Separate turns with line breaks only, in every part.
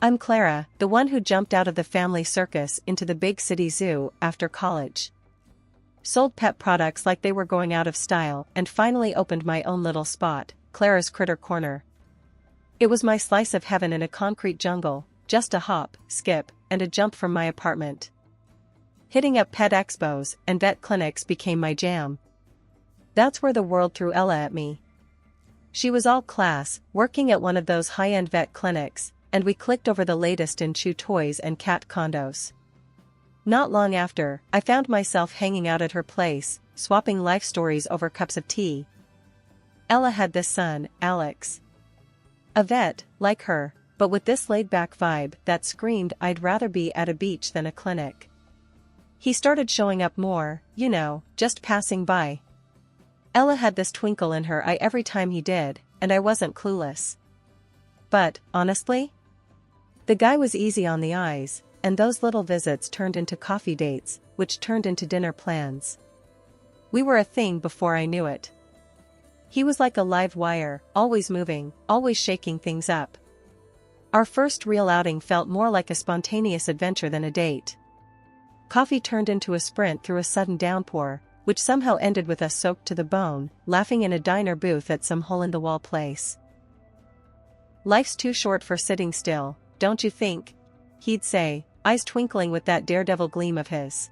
I'm Clara, the one who jumped out of the family circus into the big city zoo after college. Sold pet products like they were going out of style and finally opened my own little spot, Clara's Critter Corner. It was my slice of heaven in a concrete jungle, just a hop, skip, and a jump from my apartment. Hitting up pet expos and vet clinics became my jam. That's where the world threw Ella at me. She was all class, working at one of those high-end vet clinics, and we clicked over the latest in chew toys and cat condos. Not long after, I found myself hanging out at her place, swapping life stories over cups of tea. Ella had this son, Alex. A vet, like her, but with this laid-back vibe that screamed I'd rather be at a beach than a clinic. He started showing up more, just passing by. Ella had this twinkle in her eye every time he did, and I wasn't clueless. But, honestly? The guy was easy on the eyes, and those little visits turned into coffee dates, which turned into dinner plans. We were a thing before I knew it. He was like a live wire, always moving, always shaking things up. Our first real outing felt more like a spontaneous adventure than a date. Coffee turned into a sprint through a sudden downpour, which somehow ended with us soaked to the bone, laughing in a diner booth at some hole-in-the-wall place. Life's too short for sitting still, don't you think? He'd say, eyes twinkling with that daredevil gleam of his.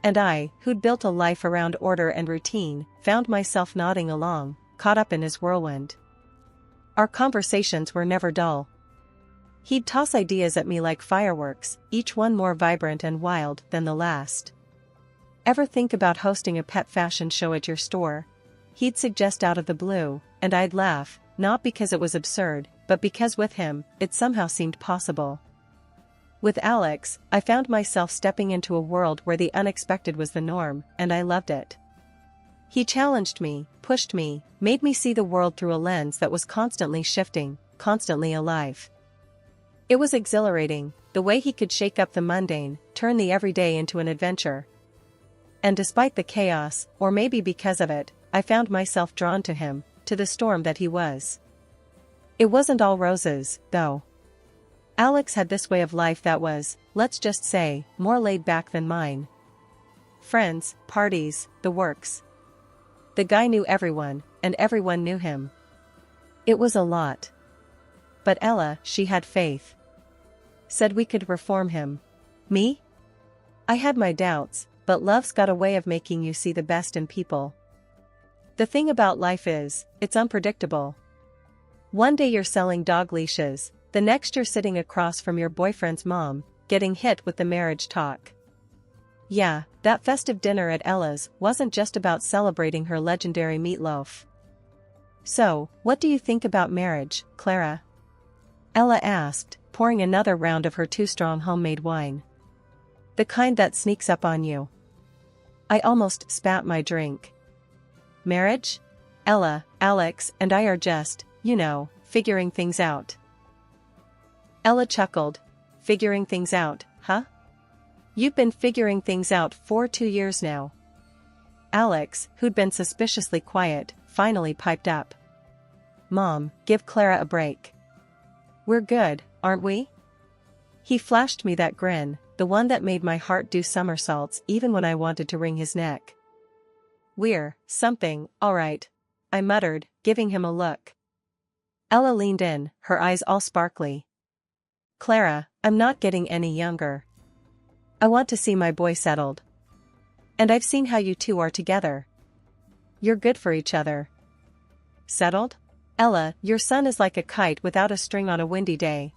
And I, who'd built a life around order and routine, found myself nodding along, caught up in his whirlwind. Our conversations were never dull. He'd toss ideas at me like fireworks, each one more vibrant and wild than the last. Ever think about hosting a pet fashion show at your store? He'd suggest out of the blue, and I'd laugh, not because it was absurd, but because with him, it somehow seemed possible. With Alex, I found myself stepping into a world where the unexpected was the norm, and I loved it. He challenged me, pushed me, made me see the world through a lens that was constantly shifting, constantly alive. It was exhilarating, the way he could shake up the mundane, turn the everyday into an adventure. And despite the chaos, or maybe because of it, I found myself drawn to him, to the storm that he was. It wasn't all roses, though. Alex had this way of life that was, let's just say, more laid back than mine. Friends, parties, the works. The guy knew everyone, and everyone knew him. It was a lot. But Ella, she had faith. Said we could reform him. Me? I had my doubts, but love's got a way of making you see the best in people. The thing about life is, it's unpredictable. One day you're selling dog leashes, the next you're sitting across from your boyfriend's mom, getting hit with the marriage talk. Yeah, that festive dinner at Ella's wasn't just about celebrating her legendary meatloaf. So, what do you think about marriage, Clara? Ella asked, pouring another round of her too-strong homemade wine. The kind that sneaks up on you. I almost spat my drink. Marriage? Ella, Alex, and I are just, figuring things out. Ella chuckled. Figuring things out, huh? You've been figuring things out for 2 years now. Alex, who'd been suspiciously quiet, finally piped up. Mom, give Clara a break. We're good, aren't we? He flashed me that grin, the one that made my heart do somersaults even when I wanted to wring his neck. We're something, all right, I muttered, giving him a look. Ella leaned in, her eyes all sparkly. Clara, I'm not getting any younger. I want to see my boy settled. And I've seen how you two are together. You're good for each other. Settled? Ella, your son is like a kite without a string on a windy day,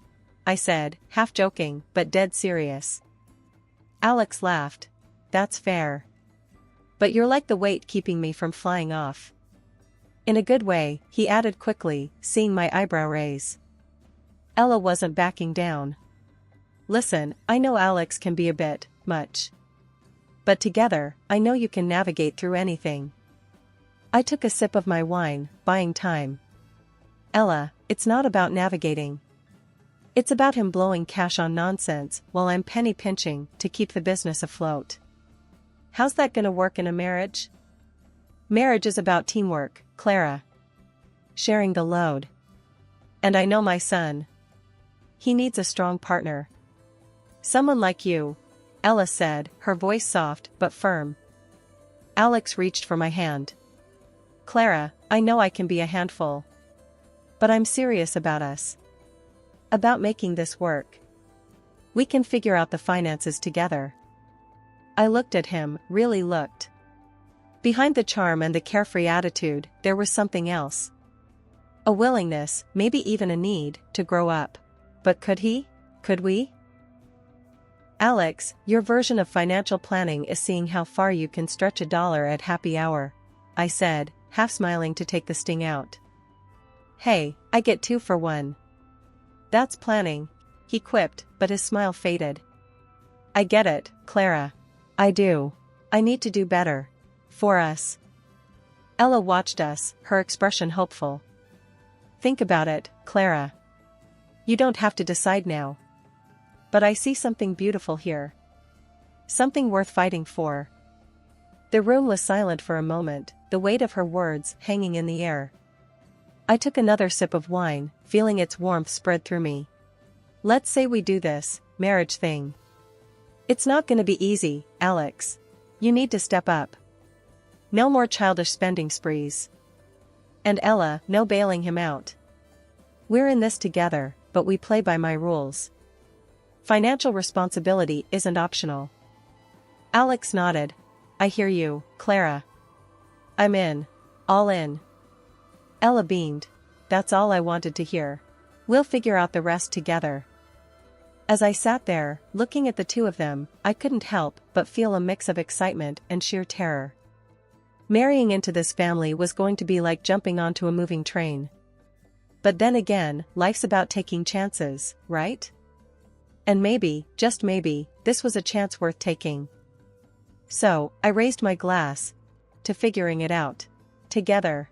I said, half joking, but dead serious. Alex laughed. That's fair. But you're like the weight keeping me from flying off. In a good way, he added quickly, seeing my eyebrow raise. Ella wasn't backing down. Listen, I know Alex can be a bit much. But together, I know you can navigate through anything. I took a sip of my wine, buying time. Ella, it's not about navigating. It's about him blowing cash on nonsense while I'm penny pinching to keep the business afloat. How's that gonna work in a marriage? Marriage is about teamwork, Clara. Sharing the load. And I know my son. He needs a strong partner. Someone like you, Ella said, her voice soft but firm. Alex reached for my hand. Clara, I know I can be a handful. But I'm serious about us. About making this work. We can figure out the finances together. I looked at him, really looked. Behind the charm and the carefree attitude, there was something else. A willingness, maybe even a need, to grow up. But could he? Could we? Alex, your version of financial planning is seeing how far you can stretch $1 at happy hour, I said, half smiling to take the sting out. Hey, I get 2 for 1. That's planning, he quipped, but his smile faded. I get it, Clara. I do. I need to do better. For us. Ella watched us, her expression hopeful. Think about it, Clara. You don't have to decide now. But I see something beautiful here. Something worth fighting for. The room was silent for a moment, the weight of her words hanging in the air. I took another sip of wine, feeling its warmth spread through me. Let's say we do this marriage thing. It's not gonna be easy, Alex. You need to step up. No more childish spending sprees. And Ella, no bailing him out. We're in this together, but we play by my rules. Financial responsibility isn't optional. Alex nodded. I hear you, Clara. I'm in. All in. Ella beamed. That's all I wanted to hear. We'll figure out the rest together. As I sat there, looking at the two of them, I couldn't help but feel a mix of excitement and sheer terror. Marrying into this family was going to be like jumping onto a moving train. But then again, life's about taking chances, right? And maybe, just maybe, this was a chance worth taking. So, I raised my glass to figuring it out. Together.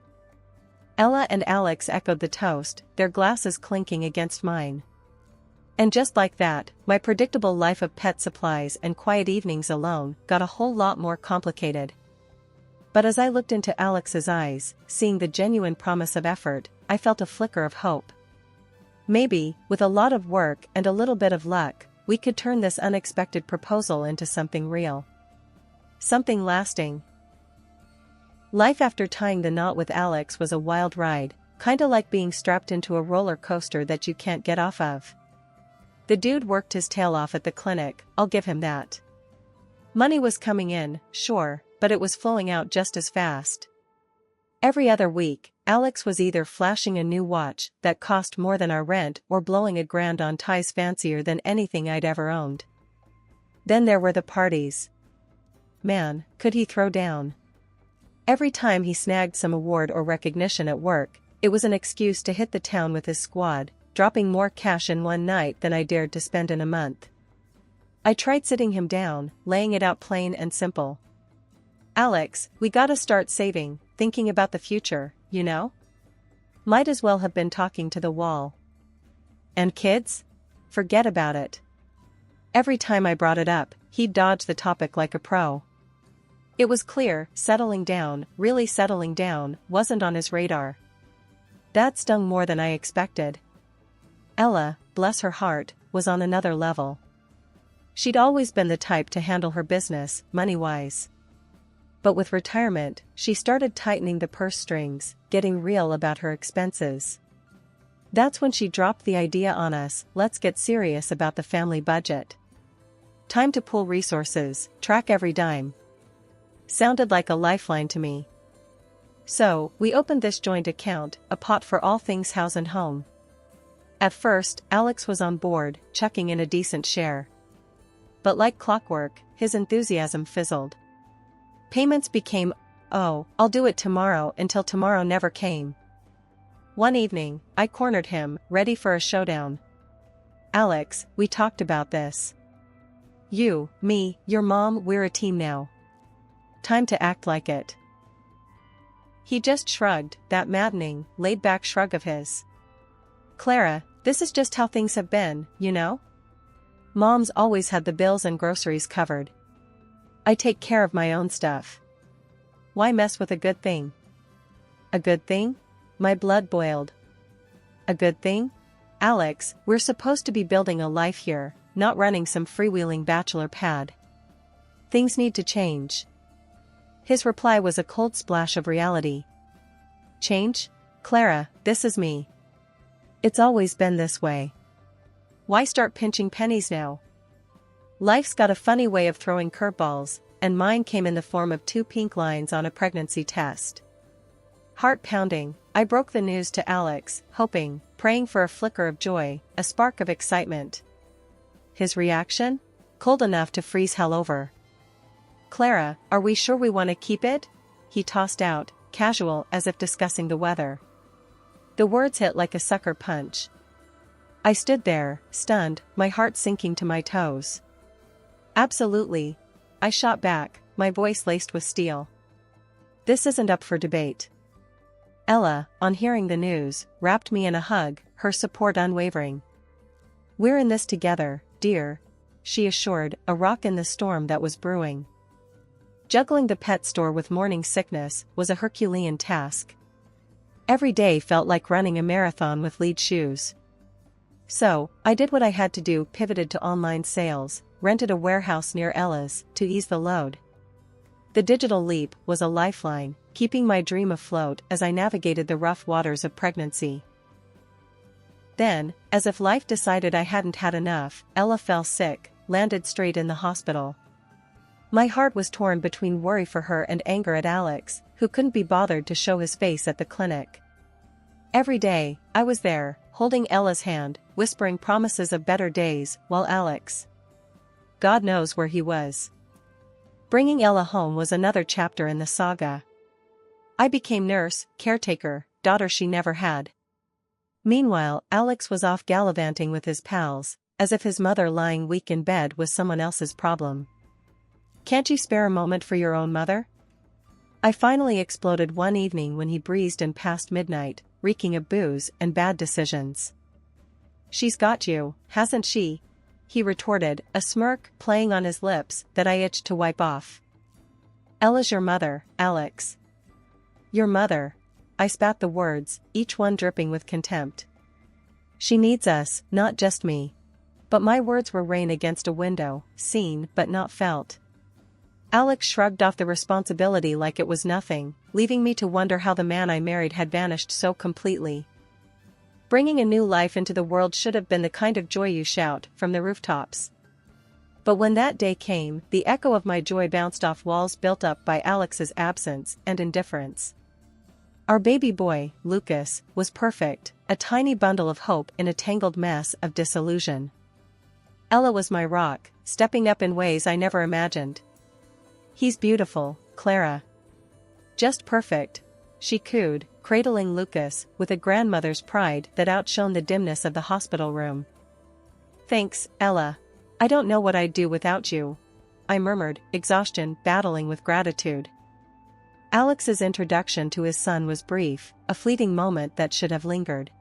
Ella and Alex echoed the toast, their glasses clinking against mine. And just like that, my predictable life of pet supplies and quiet evenings alone got a whole lot more complicated. But as I looked into Alex's eyes, seeing the genuine promise of effort, I felt a flicker of hope. Maybe, with a lot of work and a little bit of luck, we could turn this unexpected proposal into something real. Something lasting. Life after tying the knot with Alex was a wild ride, kinda like being strapped into a roller coaster that you can't get off of. The dude worked his tail off at the clinic, I'll give him that. Money was coming in, sure, but it was flowing out just as fast. Every other week, Alex was either flashing a new watch that cost more than our rent or blowing $1,000 on ties fancier than anything I'd ever owned. Then there were the parties. Man, could he throw down. Every time he snagged some award or recognition at work, it was an excuse to hit the town with his squad, dropping more cash in one night than I dared to spend in a month. I tried sitting him down, laying it out plain and simple. Alex, we gotta start saving, thinking about the future, you know? Might as well have been talking to the wall. And kids? Forget about it. Every time I brought it up, he'd dodge the topic like a pro. It was clear, settling down, really settling down, wasn't on his radar. That stung more than I expected. Ella, bless her heart, was on another level. She'd always been the type to handle her business, money-wise. But with retirement, she started tightening the purse strings, getting real about her expenses. That's when she dropped the idea on us, let's get serious about the family budget. Time to pool resources, track every dime. Sounded like a lifeline to me. So, we opened this joint account, a pot for all things house and home. At first, Alex was on board, chucking in a decent share. But like clockwork, his enthusiasm fizzled. Payments became, oh, I'll do it tomorrow, until tomorrow never came. One evening, I cornered him, ready for a showdown. Alex, we talked about this. You, me, your mom, we're a team now. Time to act like it. He just shrugged, that maddening, laid-back shrug of his. Clara, this is just how things have been, you know? Mom's always had the bills and groceries covered. I take care of my own stuff. Why mess with a good thing? A good thing? My blood boiled. A good thing? Alex, we're supposed to be building a life here, not running some freewheeling bachelor pad. Things need to change. His reply was a cold splash of reality. Change? Clara, this is me. It's always been this way. Why start pinching pennies now? Life's got a funny way of throwing curveballs, and mine came in the form of 2 pink lines on a pregnancy test. Heart pounding, I broke the news to Alex, hoping, praying for a flicker of joy, a spark of excitement. His reaction? Cold enough to freeze hell over. Clara, are we sure we want to keep it? He tossed out, casual as if discussing the weather. The words hit like a sucker punch. I stood there, stunned, my heart sinking to my toes. Absolutely. I shot back, my voice laced with steel. This isn't up for debate. Ella, on hearing the news, wrapped me in a hug, her support unwavering. We're in this together, dear, she assured, a rock in the storm that was brewing. Juggling the pet store with morning sickness was a Herculean task. Every day felt like running a marathon with lead shoes. So, I did what I had to do, pivoted to online sales, rented a warehouse near Ella's, to ease the load. The digital leap was a lifeline, keeping my dream afloat as I navigated the rough waters of pregnancy. Then, as if life decided I hadn't had enough, Ella fell sick, landed straight in the hospital. My heart was torn between worry for her and anger at Alex, who couldn't be bothered to show his face at the clinic. Every day, I was there, holding Ella's hand, whispering promises of better days, while Alex, God knows where he was. Bringing Ella home was another chapter in the saga. I became nurse, caretaker, daughter she never had. Meanwhile, Alex was off gallivanting with his pals, as if his mother lying weak in bed was someone else's problem. Can't you spare a moment for your own mother? I finally exploded one evening when he breezed in past midnight, reeking of booze and bad decisions. She's got you, hasn't she? He retorted, a smirk playing on his lips that I itched to wipe off. Ella's your mother, Alex. Your mother. I spat the words, each one dripping with contempt. She needs us, not just me. But my words were rain against a window, seen but not felt. Alex shrugged off the responsibility like it was nothing, leaving me to wonder how the man I married had vanished so completely. Bringing a new life into the world should have been the kind of joy you shout from the rooftops. But when that day came, the echo of my joy bounced off walls built up by Alex's absence and indifference. Our baby boy, Lucas, was perfect, a tiny bundle of hope in a tangled mess of disillusion. Ella was my rock, stepping up in ways I never imagined. He's beautiful, Clara. Just perfect, she cooed, cradling Lucas with a grandmother's pride that outshone the dimness of the hospital room. Thanks, Ella. I don't know what I'd do without you, I murmured, exhaustion battling with gratitude. Alex's introduction to his son was brief, a fleeting moment that should have lingered.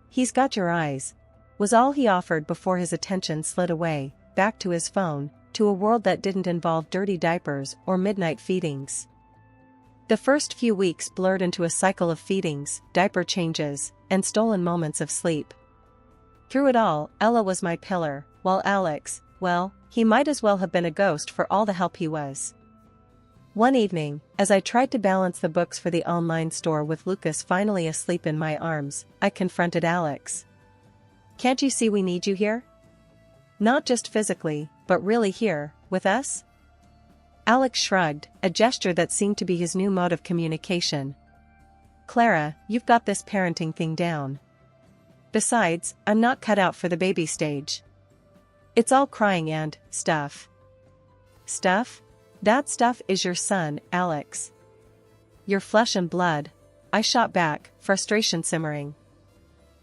He's got your eyes, was all he offered before his attention slid away, back to his phone, to a world that didn't involve dirty diapers or midnight feedings. The first few weeks blurred into a cycle of feedings, diaper changes, and stolen moments of sleep. Through it all, Ella was my pillar, while Alex, well, he might as well have been a ghost for all the help he was. One evening, as I tried to balance the books for the online store with Lucas finally asleep in my arms, I confronted Alex. Can't you see we need you here? Not just physically, but really here, with us? Alex shrugged, a gesture that seemed to be his new mode of communication. Clara, you've got this parenting thing down. Besides, I'm not cut out for the baby stage. It's all crying and stuff. Stuff? That stuff is your son, Alex. Your flesh and blood. I shot back, frustration simmering.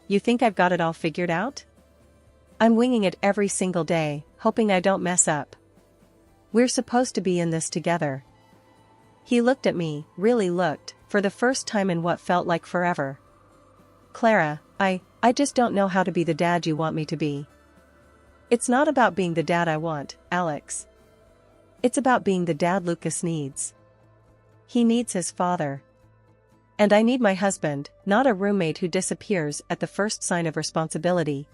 You think I've got it all figured out? I'm winging it every single day, hoping I don't mess up. We're supposed to be in this together. He looked at me, really looked, for the first time in what felt like forever. Clara, I just don't know how to be the dad you want me to be. It's not about being the dad I want, Alex. It's about being the dad Lucas needs. He needs his father. And I need my husband, not a roommate who disappears at the first sign of responsibility.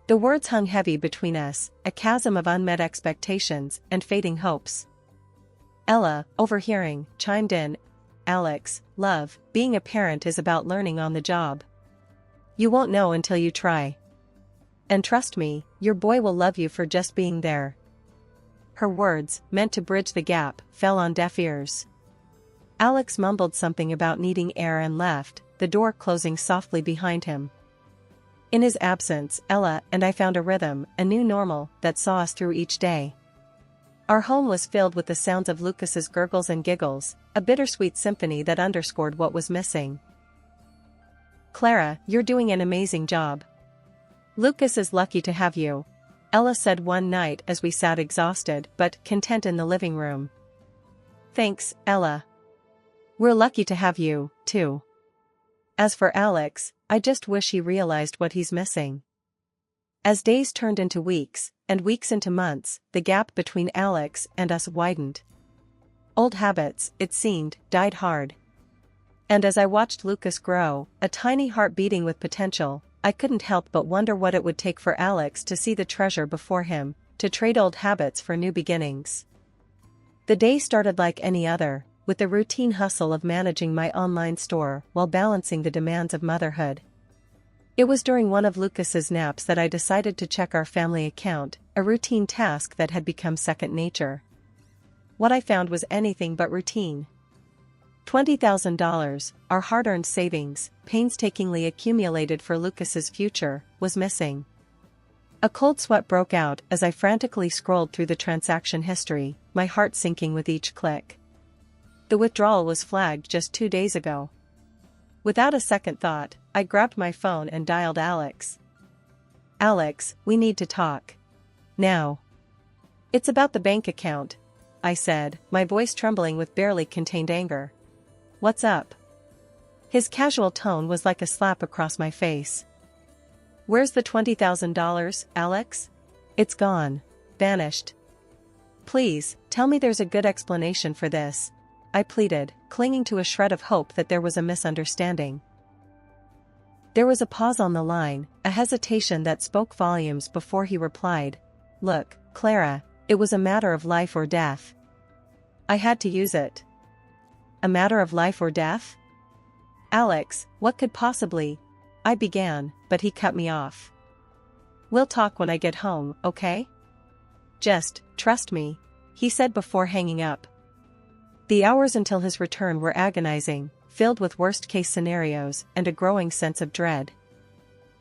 The words hung heavy between us, a chasm of unmet expectations and fading hopes. Ella, overhearing, chimed in, "Alex, love, being a parent is about learning on the job. You won't know until you try. And trust me, your boy will love you for just being there." Her words, meant to bridge the gap, fell on deaf ears. Alex mumbled something about needing air and left, the door closing softly behind him. In his absence, Ella and I found a rhythm, a new normal, that saw us through each day. Our home was filled with the sounds of Lucas's gurgles and giggles, a bittersweet symphony that underscored what was missing. "Clara, you're doing an amazing job. Lucas is lucky to have you," Ella said one night as we sat exhausted but content in the living room. "Thanks, Ella. We're lucky to have you, too. As for Alex, I just wish he realized what he's missing." As days turned into weeks, and weeks into months, the gap between Alex and us widened. Old habits, it seemed, died hard. And as I watched Lucas grow, a tiny heart beating with potential, I couldn't help but wonder what it would take for Alex to see the treasure before him, to trade old habits for new beginnings. The day started like any other, with the routine hustle of managing my online store while balancing the demands of motherhood. It was during one of Lucas's naps that I decided to check our family account, a routine task that had become second nature. What I found was anything but routine. $20,000, our hard-earned savings, painstakingly accumulated for Lucas's future, was missing. A cold sweat broke out as I frantically scrolled through the transaction history, my heart sinking with each click. The withdrawal was flagged just 2 days ago. Without a second thought, I grabbed my phone and dialed Alex. "Alex, we need to talk. Now." "It's about the bank account," I said, my voice trembling with barely contained anger. "What's up?" His casual tone was like a slap across my face. "Where's the $20,000, Alex? It's gone. Vanished. Please, tell me there's a good explanation for this," I pleaded, clinging to a shred of hope that there was a misunderstanding. There was a pause on the line, a hesitation that spoke volumes before he replied. "Look, Clara, it was a matter of life or death. I had to use it." "A matter of life or death?" "Alex, what could possibly—" I began, but he cut me off. "We'll talk when I get home, okay? Just, trust me," he said before hanging up. The hours until his return were agonizing, filled with worst-case scenarios and a growing sense of dread.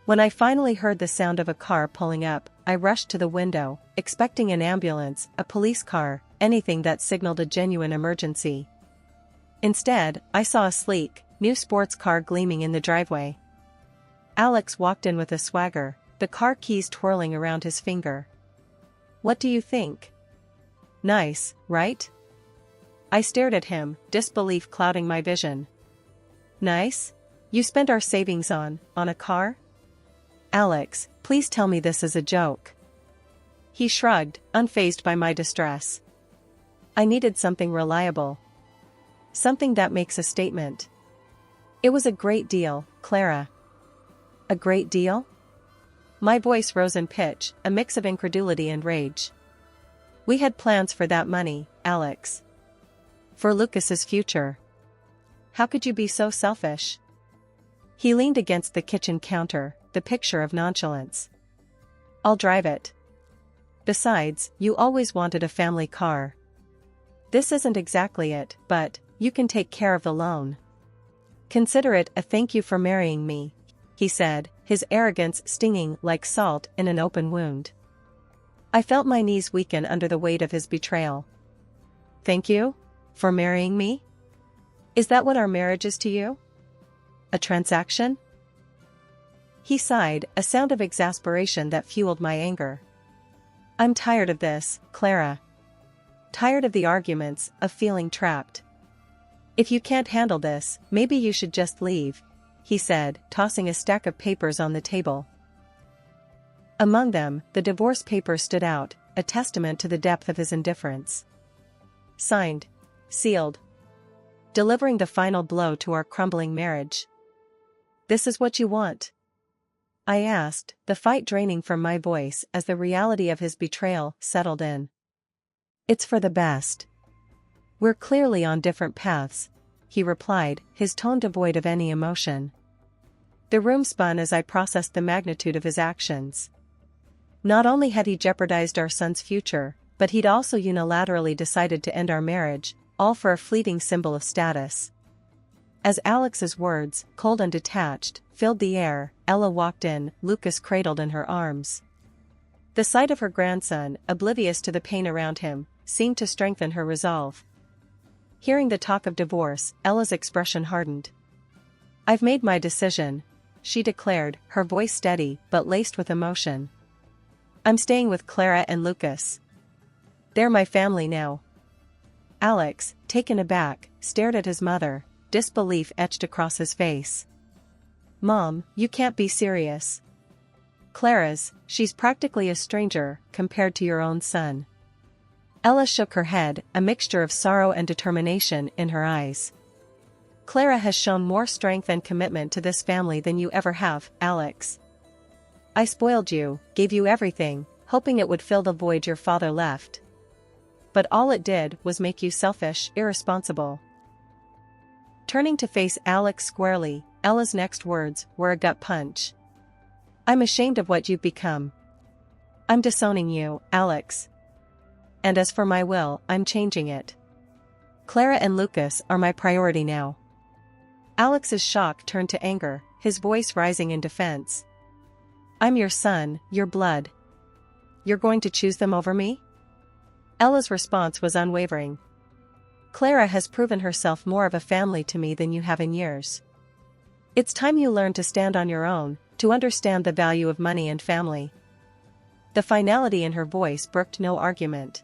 When I finally heard the sound of a car pulling up, I rushed to the window, expecting an ambulance, a police car, anything that signaled a genuine emergency. Instead, I saw a sleek, new sports car gleaming in the driveway. Alex walked in with a swagger, the car keys twirling around his finger. "What do you think? Nice, right?" I stared at him, disbelief clouding my vision. "Nice? You spent our savings on a car? Alex, please tell me this is a joke." He shrugged, unfazed by my distress. I needed something reliable. Something that makes a statement. "It was a great deal, Clara." "A great deal?" My voice rose in pitch, a mix of incredulity and rage. "We had plans for that money, Alex. For Lucas's future. How could you be so selfish?" He leaned against the kitchen counter, the picture of nonchalance. "I'll drive it. Besides, you always wanted a family car. This isn't exactly it, but you can take care of the loan. Consider it a thank you for marrying me," he said, his arrogance stinging like salt in an open wound. I felt my knees weaken under the weight of his betrayal. "Thank you? For marrying me? Is that what our marriage is to you? A transaction?" He sighed, a sound of exasperation that fueled my anger. "I'm tired of this, Clara. Tired of the arguments, of feeling trapped. If you can't handle this, maybe you should just leave," he said, tossing a stack of papers on the table. Among them, the divorce papers stood out, a testament to the depth of his indifference. Signed. Sealed. delivering the final blow to our crumbling marriage. "This is what you want?" I asked, the fight draining from my voice as the reality of his betrayal settled in. "It's for the best. We're clearly on different paths," he replied, his tone devoid of any emotion. The room spun as I processed the magnitude of his actions. Not only had he jeopardized our son's future, but he'd also unilaterally decided to end our marriage, all for a fleeting symbol of status. As Alex's words, cold and detached, filled the air, Ella walked in, Lucas cradled in her arms. The sight of her grandson, oblivious to the pain around him, seemed to strengthen her resolve. Hearing the talk of divorce, Ella's expression hardened. "I've made my decision," she declared, her voice steady but laced with emotion. "I'm staying with Clara and Lucas. They're my family now." Alex, taken aback, stared at his mother, disbelief etched across his face. "Mom, you can't be serious." She's practically a stranger, compared to your own son." Ella shook her head, a mixture of sorrow and determination in her eyes. "Clara has shown more strength and commitment to this family than you ever have, Alex. I spoiled you, gave you everything, hoping it would fill the void your father left. But all it did was make you selfish, irresponsible." Turning to face Alex squarely, Ella's next words were a gut punch. "I'm ashamed of what you've become. I'm disowning you, Alex. And as for my will, I'm changing it. Clara and Lucas are my priority now." Alex's shock turned to anger, his voice rising in defense. "I'm your son, your blood. You're going to choose them over me?" Ella's response was unwavering. "Clara has proven herself more of a family to me than you have in years. It's time you learn to stand on your own, to understand the value of money and family." The finality in her voice brooked no argument.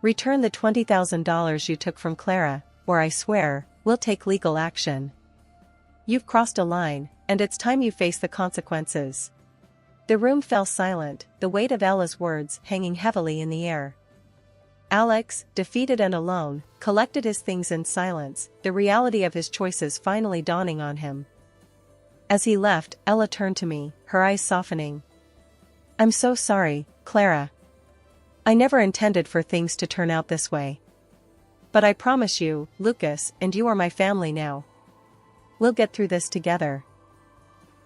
"Return the $20,000 you took from Clara, or I swear, we'll take legal action. You've crossed a line, and it's time you face the consequences." The room fell silent, the weight of Ella's words hanging heavily in the air. Alex, defeated and alone, collected his things in silence, the reality of his choices finally dawning on him. As he left, Ella turned to me, her eyes softening. "I'm so sorry, Clara. I never intended for things to turn out this way. But I promise you, Lucas and you are my family now. We'll get through this together."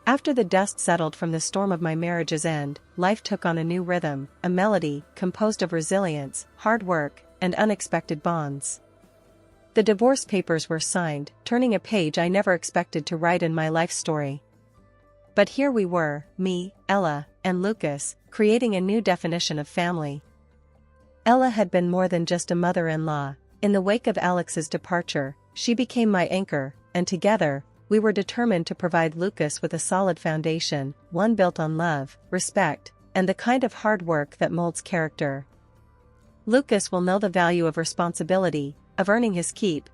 After the dust settled from the storm of my marriage's end, life took on a new rhythm, a melody composed of resilience, hard work, and unexpected bonds. The divorce papers were signed, turning a page I never expected to write in my life story. But here we were, me, Ella, and Lucas, creating a new definition of family. Ella had been more than just a mother-in-law. In the wake of Alex's departure, she became my anchor, and together, we were determined to provide Lucas with a solid foundation, one built on love, respect, and the kind of hard work that molds character. "Lucas will know the value of responsibility, of earning his keep,"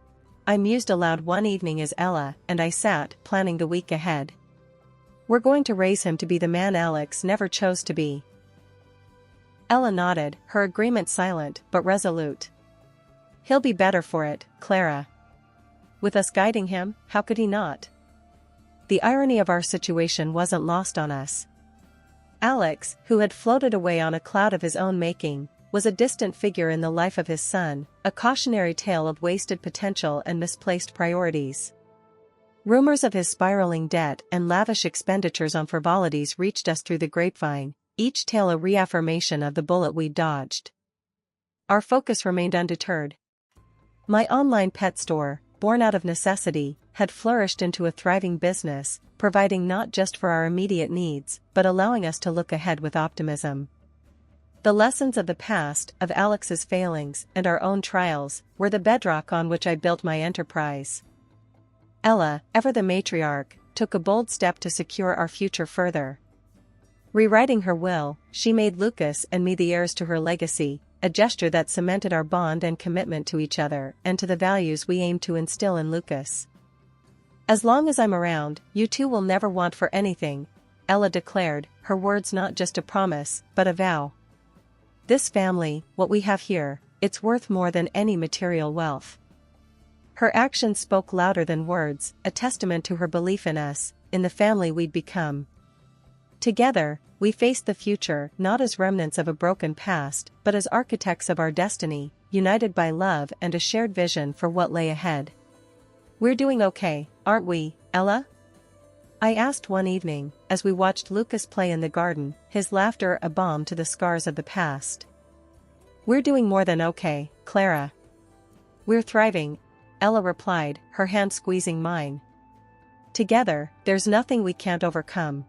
I mused aloud one evening as Ella and I sat, planning the week ahead. "We're going to raise him to be the man Alex never chose to be." Ella nodded, her agreement silent but resolute. "He'll be better for it, Clara. With us guiding him, how could he not?" The irony of our situation wasn't lost on us. Alex, who had floated away on a cloud of his own making, was a distant figure in the life of his son, a cautionary tale of wasted potential and misplaced priorities. Rumors of his spiraling debt and lavish expenditures on frivolities reached us through the grapevine, each tale a reaffirmation of the bullet we dodged. Our focus remained undeterred. My online pet store, born out of necessity, had flourished into a thriving business, providing not just for our immediate needs, but allowing us to look ahead with optimism. The lessons of the past, of Alex's failings, and our own trials, were the bedrock on which I built my enterprise. Ella, ever the matriarch, took a bold step to secure our future further. Rewriting her will, she made Lucas and me the heirs to her legacy, a gesture that cemented our bond and commitment to each other and to the values we aimed to instill in Lucas. "As long as I'm around, you two will never want for anything," Ella declared, her words not just a promise, but a vow. "This family, what we have here, it's worth more than any material wealth." Her actions spoke louder than words, a testament to her belief in us, in the family we'd become. Together, we faced the future not as remnants of a broken past, but as architects of our destiny, united by love and a shared vision for what lay ahead. "We're doing okay, aren't we, Ella?" I asked one evening, as we watched Lucas play in the garden, his laughter a balm to the scars of the past. "We're doing more than okay, Clara. We're thriving," Ella replied, her hand squeezing mine. "Together, there's nothing we can't overcome."